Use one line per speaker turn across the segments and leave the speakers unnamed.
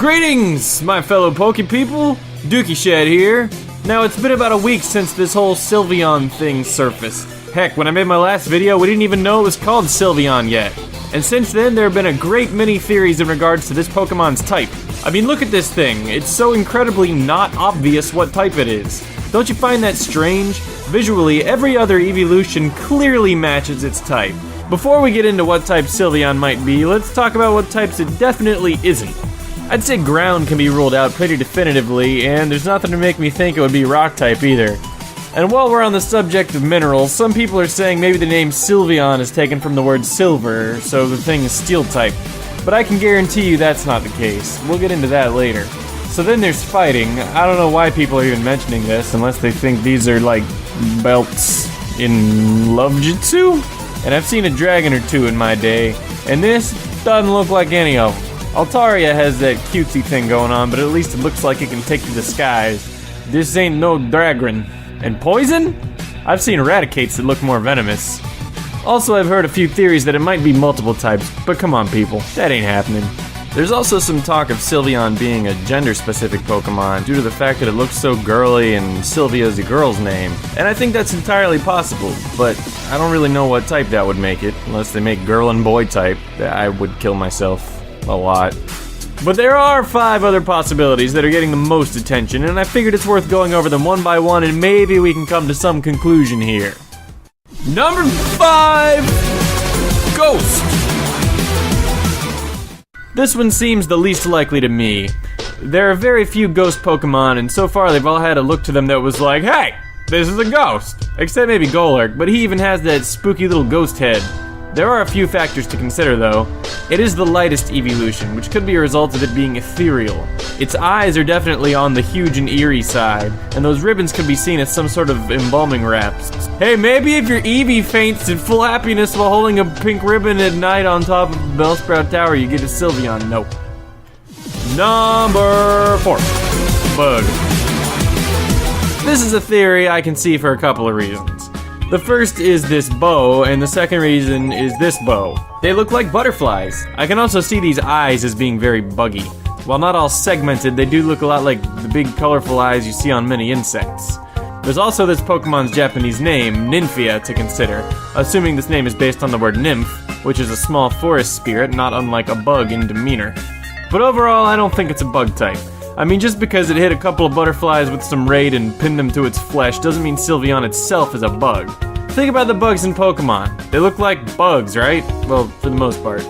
Greetings, my fellow Poke people, dookieshed here. Now, it's been about a week since this whole Sylveon thing surfaced. Heck, when I made my last video, we didn't even know it was called Sylveon yet. And since then, there have been a great many theories in regards to this Pokemon's type. I mean, look at this thing. It's so incredibly not obvious what type it is. Don't you find that strange? Visually, every other Eeveelution clearly matches its type. Before we get into what type Sylveon might be, let's talk about what types it definitely isn't. I'd say ground can be ruled out pretty definitively, and there's nothing to make me think it would be rock type either. And while we're on the subject of minerals, some people are saying maybe the name Sylveon is taken from the word silver, so the thing is steel type. But I can guarantee you that's not the case. We'll get into that later. So then there's fighting. I don't know why people are even mentioning this, unless they think these are like belts in love jutsu? And I've seen a dragon or two in my day, and this doesn't look like any of them. Altaria has that cutesy thing going on, but at least it looks like it can take to the skies. This ain't no dragon. And poison? I've seen eradicates that look more venomous. Also, I've heard a few theories that it might be multiple types, but come on people, that ain't happening. There's also some talk of Sylveon being a gender-specific Pokemon due to the fact that it looks so girly and Sylvia's a girl's name. And I think that's entirely possible, but I don't really know what type that would make it, unless they make girl and boy type. I would kill myself a lot. But there are 5 other possibilities that are getting the most attention, and I figured it's worth going over them one by one, and maybe we can come to some conclusion here. Number 5! Ghost! This one seems the least likely to me. There are very few ghost Pokemon, and so far they've all had a look to them that was like, hey, this is a ghost! Except maybe WillRock, but he even has that spooky little ghost head. There are a few factors to consider though. It is the lightest Eeveelution, which could be a result of it being ethereal. Its eyes are definitely on the huge and eerie side, and those ribbons could be seen as some sort of embalming wraps. Hey, maybe if your Eevee faints in full happiness while holding a pink ribbon at night on top of the Bellsprout Tower, you get a Sylveon. Nope. Number 4. Bug. This is a theory I can see for a couple of reasons. The first is this bow, and the second reason is this bow. They look like butterflies. I can also see these eyes as being very buggy. While not all segmented, they do look a lot like the big colorful eyes you see on many insects. There's also this Pokemon's Japanese name, Nymphia, to consider, assuming this name is based on the word nymph, which is a small forest spirit, not unlike a bug in demeanor. But overall, I don't think it's a bug type. I mean, just because it hit a couple of butterflies with some raid and pinned them to its flesh doesn't mean Sylveon itself is a bug. Think about the bugs in Pokemon. They look like bugs, right? Well, for the most part.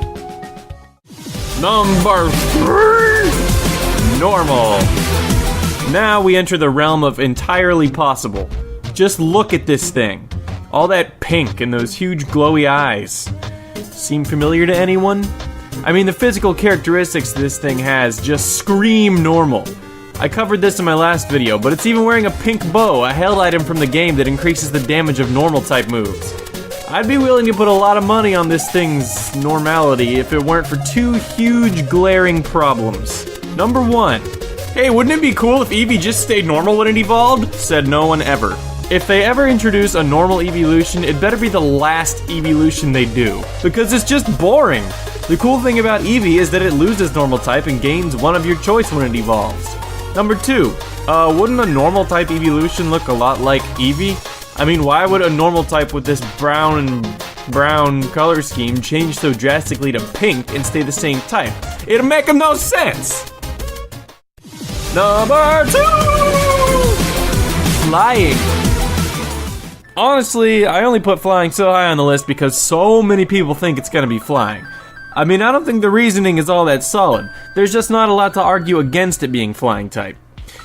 Number 3! Normal. Now we enter the realm of entirely possible. Just look at this thing. All that pink and those huge glowy eyes. Seem familiar to anyone? I mean, the physical characteristics this thing has just scream normal. I covered this in my last video, but it's even wearing a pink bow, a held item from the game that increases the damage of normal type moves. I'd be willing to put a lot of money on this thing's normality if it weren't for 2 huge glaring problems. Number 1. Hey, wouldn't it be cool if Eevee just stayed normal when it evolved? Said no one ever. If they ever introduce a normal Eeveelution, it better be the last Eeveelution they do, because it's just boring. The cool thing about Eevee is that it loses normal type and gains one of your choice when it evolves. Number 2, wouldn't a normal type Eeveelution look a lot like Eevee? I mean, why would a normal type with this brown color scheme change so drastically to pink and stay the same type? It'll make no sense! Number 2! Flying. Honestly, I only put flying so high on the list because so many people think it's gonna be flying. I mean, I don't think the reasoning is all that solid. There's just not a lot to argue against it being flying type.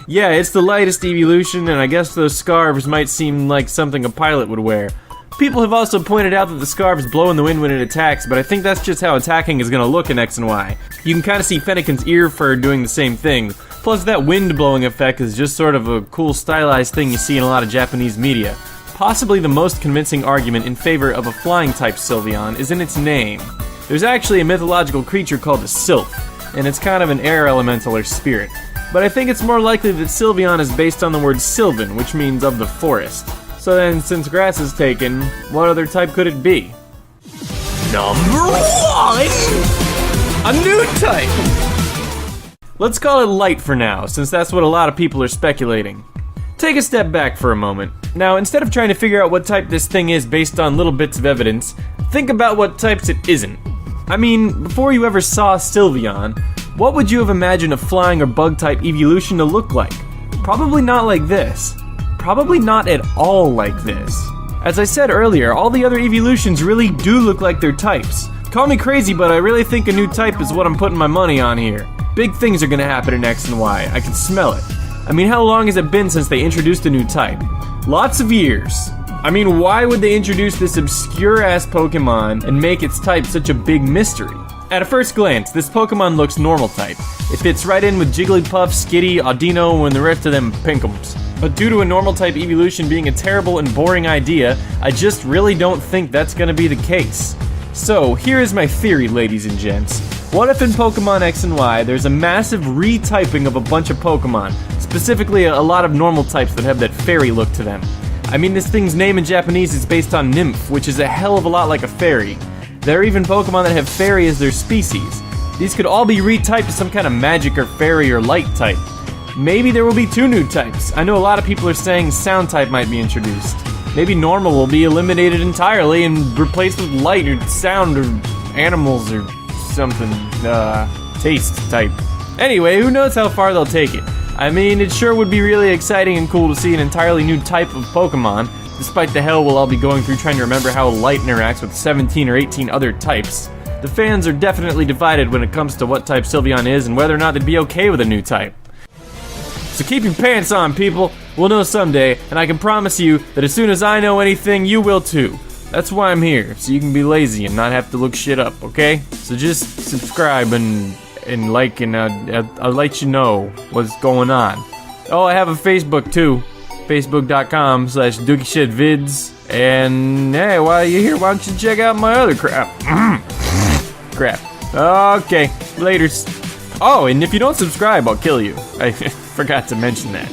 Yeah, it's the lightest Eeveelution, and I guess those scarves might seem like something a pilot would wear. People have also pointed out that the scarves blow in the wind when it attacks, but I think that's just how attacking is gonna look in X and Y. You can kinda see Fennekin's ear fur doing the same thing. Plus, that wind blowing effect is just sort of a cool stylized thing you see in a lot of Japanese media. Possibly the most convincing argument in favor of a flying type Sylveon is in its name. There's actually a mythological creature called a sylph, and it's kind of an air elemental or spirit. But I think it's more likely that Sylveon is based on the word sylvan, which means of the forest. So then, since grass is taken, what other type could it be? Number 1! A new type! Let's call it light for now, since that's what a lot of people are speculating. Take a step back for a moment. Now, instead of trying to figure out what type this thing is based on little bits of evidence, think about what types it isn't. I mean, before you ever saw Sylveon, what would you have imagined a flying or bug-type Eeveelution to look like? Probably not like this. Probably not at all like this. As I said earlier, all the other Eeveelutions really do look like their types. Call me crazy, but I really think a new type is what I'm putting my money on here. Big things are gonna happen in X and Y. I can smell it. I mean, how long has it been since they introduced a new type? Lots of years. I mean, why would they introduce this obscure-ass Pokemon and make its type such a big mystery? At a first glance, this Pokemon looks normal type. It fits right in with Jigglypuff, Skitty, Audino, and the rest of them pinkums. But due to a normal type Eeveelution being a terrible and boring idea, I just really don't think that's gonna be the case. So, here is my theory, ladies and gents. What if in Pokemon X and Y, there's a massive retyping of a bunch of Pokemon, specifically a lot of normal types that have that fairy look to them? I mean, this thing's name in Japanese is based on nymph, which is a hell of a lot like a fairy. There are even Pokemon that have fairy as their species. These could all be retyped to some kind of magic or fairy or light type. Maybe there will be 2 new types. I know a lot of people are saying sound type might be introduced. Maybe normal will be eliminated entirely and replaced with light or sound or animals or something, taste type. Anyway, who knows how far they'll take it. I mean, it sure would be really exciting and cool to see an entirely new type of Pokemon, despite the hell we'll all be going through trying to remember how light interacts with 17 or 18 other types. The fans are definitely divided when it comes to what type Sylveon is and whether or not they'd be okay with a new type. So keep your pants on, people. We'll know someday, and I can promise you that as soon as I know anything, you will too. That's why I'm here, so you can be lazy and not have to look shit up, okay? So just subscribe and like, and I'll let you know what's going on. Oh, I have a Facebook too. Facebook.com/dookieshedvids. And hey, while you're here, why don't you check out my other crap? Crap. Okay, laters. Oh, and if you don't subscribe, I'll kill you. I forgot to mention that.